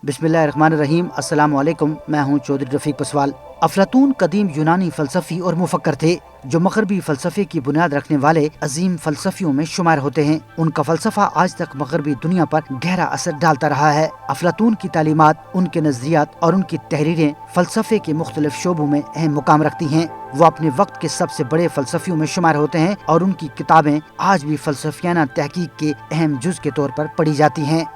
बिस्मिल्लाहिर्रहमानिर्रहीम। अस्सलाम वालेकुम। मैं हूँ चौधरी रफीक पसवाल। अफलातून कदीम यूनानी फ़लसफ़ी और मुफक्कर थे जो मग़रबी फ़लसफ़े की बुनियाद रखने वाले अजीम फ़लसफ़ियों में शुमार होते हैं। उनका फ़लसफ़ा आज तक मग़रबी दुनिया पर गहरा असर डालता रहा है। अफलातून की तालीमात, उनके नज़रियात और उनकी तहरीरें फ़लसफ़े के मुख्तलिफ शोबों में अहम मुकाम रखती हैं। वो अपने वक्त के सबसे बड़े फ़लसफ़ियों में शुमार होते हैं और उनकी किताबें आज भी फ़लसफ़ियाना तहकीक के अहम जुज़ के तौर पर पढ़ी जाती हैं।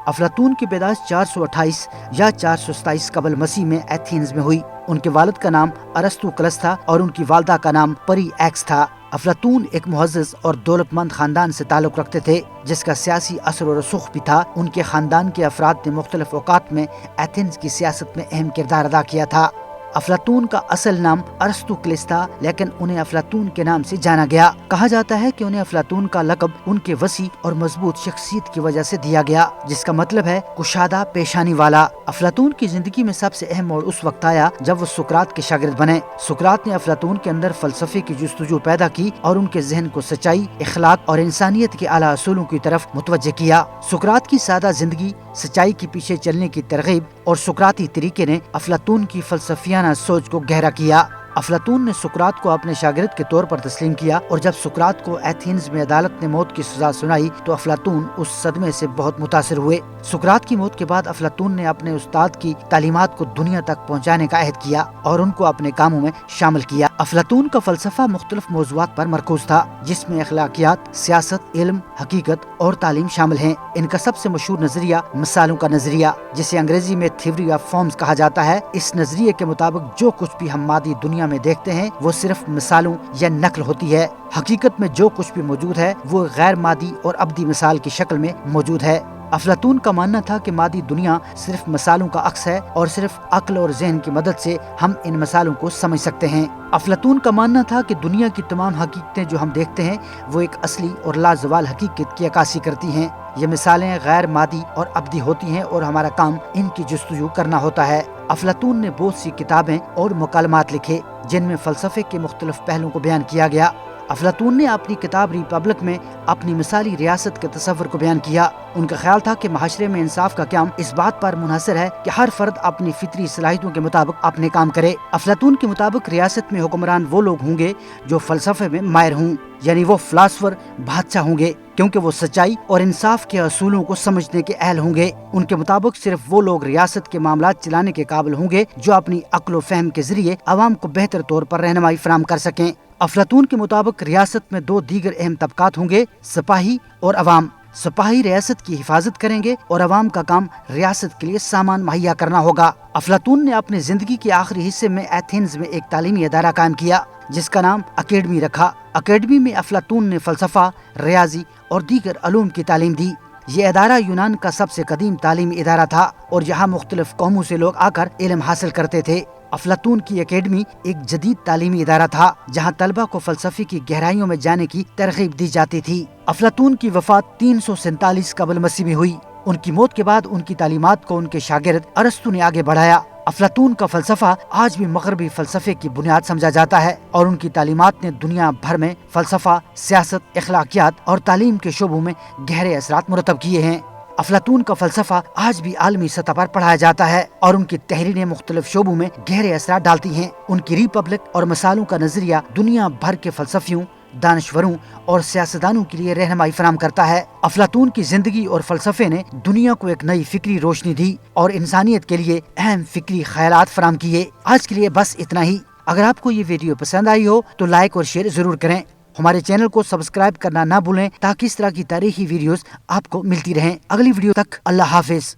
अफलातून की पैदाइश 428 या 427 कबल मसीह में एथेंस में हुई। उनके वालिद का नाम अरस्तु कलस था और उनकी वालदा का नाम परी एक्स था। अफलातून एक मुअज़्ज़ज़ और दौलतमंद खानदान से ताल्लुक़ रखते थे जिसका सियासी असर और रसूख भी था। उनके खानदान के अफराद ने मुख्तलिफ औक़ात में एथेंस की सियासत में अहम किरदार अदा किया था। अफलातून का असल नाम अरस्तुक्लिस था, लेकिन उन्हें अफलातून के नाम से जाना गया। कहा जाता है कि उन्हें अफलातून का लक़ब उनके वसी और मजबूत शख्सियत की वजह से दिया गया, जिसका मतलब है कुशादा पेशानी वाला। अफलातून की जिंदगी में सबसे अहम मोड़ उस वक्त आया जब वो सुकरात के शागिर्द बने। सुकरात ने अफलातून के अंदर फ़लसफ़े की जुस्तजू पैदा की और उनके जहन को सच्चाई, इखलाक और इंसानियत के आला असूलों की तरफ मुतवज्जे किया। सुकरात की सादा जिंदगी, सच्चाई के पीछे चलने की तरगीब और सुकराती तरीके ने अफलातून की फ़लसफ़ियाना सोच को गहरा किया। अफलातून ने सुकरात को अपने शागिर्द के तौर पर तस्लीम किया और जब सुकरात को एथेंस में अदालत ने मौत की सजा सुनाई तो अफलातून उस सदमे से बहुत मुतासिर हुए। सुकरात की मौत के बाद अफलातून ने अपने उस्ताद की तालीमात को दुनिया तक पहुँचाने का अहद किया और उनको अपने कामों में शामिल किया। अफलातून का फ़लसफ़ा मुख्तलिफ मौज़ूआत पर मरकूज था जिसमें अखलाकियात, सियासत, इल्म, हकीकत और तालीम शामिल हैं। इनका सबसे मशहूर नजरिया मिसालों का नजरिया, जिसे अंग्रेजी में थ्योरी ऑफ फॉर्म्स कहा जाता है। इस नजरिए के मुताबिक जो कुछ भी हम मादी दुनिया में देखते हैं वो सिर्फ मिसालों या नकल होती है। हकीकत में जो कुछ भी मौजूद है वो गैर मादी और अब्दी मिसाल की शक्ल में मौजूद है। अफलातून का मानना था कि मादी दुनिया सिर्फ मिसालों का अक्स है और सिर्फ अक्ल और ज़हन की मदद से हम इन मिसालों को समझ सकते हैं। अफलातून का मानना था कि दुनिया की तमाम हकीकतें जो हम देखते हैं वो एक असली और लाजवाल हकीकत की अक्कासी करती हैं। ये मिसालें गैर मादी और अब्दी होती हैं और हमारा काम इनकी जुस्तजू करना होता है। अफलातून ने बहुत सी किताबें और मुकालमात लिखे जिनमें फ़लसफ़े के मुख्तलिफ पहलुओं को बयान किया गया। अफलातून ने अपनी किताब रिपब्लिक में अपनी मिसाली रियासत के तस्वर को बयान किया। उनका ख्याल था कि माशरे में इंसाफ का क़याम इस बात पर मुनहसर है कि हर फर्द अपनी फितरी सलाहियतों के मुताबिक अपने काम करे। अफलातून के मुताबिक रियासत में हुक्मरान वो लोग होंगे जो फ़लसफ़े में माहिर हों, यानी वो फ़िलासफ़र बादशाह होंगे, क्योंकि वो सच्चाई और इंसाफ के असूलों को समझने के अहल होंगे। उनके मुताबिक सिर्फ वो लोग रियासत के मामलात चलाने के काबिल होंगे जो अपनी अक्ल व फहम के जरिए अवाम को बेहतर तौर पर रहनुमाई फराहम कर सकें। अफलातून के मुताबिक रियासत में दो दीगर अहम तबकात होंगे, सिपाही और अवाम। सिपाही रियासत की हिफाजत करेंगे और अवाम का काम रियासत के लिए सामान मुहैया करना होगा। अफलातून ने अपनी जिंदगी के आखिरी हिस्से में एथेंस में एक तालीमी अदारा कायम किया जिसका नाम अकेडमी रखा। अकेडमी में अफलातून ने फ़लसफ़ा, रियाजी और दीगर अलूम की तालीम दी। ये अदारा यूनान का सबसे कदीम तालीमी इदारा था और यहाँ मुख्तलिफ कौमों से लोग आकर इल्म हासिल करते थे। अफलातून की अकेडमी एक जदीद तालीमी इदारा था जहाँ तलबा को फ़लसफ़े की गहराइयों में जाने की तरगीब दी जाती थी। अफलातून की वफ़ात 347 कबल मसीह में हुई। उनकी मौत के बाद उनकी तालीमात को उनके शागिर्द अरस्तु ने आगे बढ़ाया। अफलातून का फ़लसफ़ा आज भी मग़रबी फ़लसफ़े की बुनियाद समझा जाता है और उनकी तालीमात ने दुनिया भर में फ़लसफ़ा, सियासत, अखलाकियात और तालीम के शोबों में गहरे असरात मुरतब किए हैं। अफलातून का फ़लसफ़ा आज भी आलमी सतह पर पढ़ाया जाता है और उनकी तहरीरें मुख्तलिफ शोबों में गहरे असरात डालती हैं। उनकी रिपब्लिक और मिसालों का नज़रिया दुनिया भर के फ़लसफ़ियों, दानश्वरों और सियासतदानों के लिए रहनुमाई फराहम करता है। अफलातून की जिंदगी और फ़लसफ़े ने दुनिया को एक नई फिक्री रोशनी दी और इंसानियत के लिए अहम फिक्री ख्यालात फराहम किए। आज के लिए बस इतना ही। अगर आपको ये वीडियो पसंद आई हो तो लाइक और शेयर जरूर करें। हमारे चैनल को सब्सक्राइब करना ना भूलें ताकि इस तरह की तारीखी वीडियोस आपको मिलती रहें। अगली वीडियो तक अल्लाह हाफिज।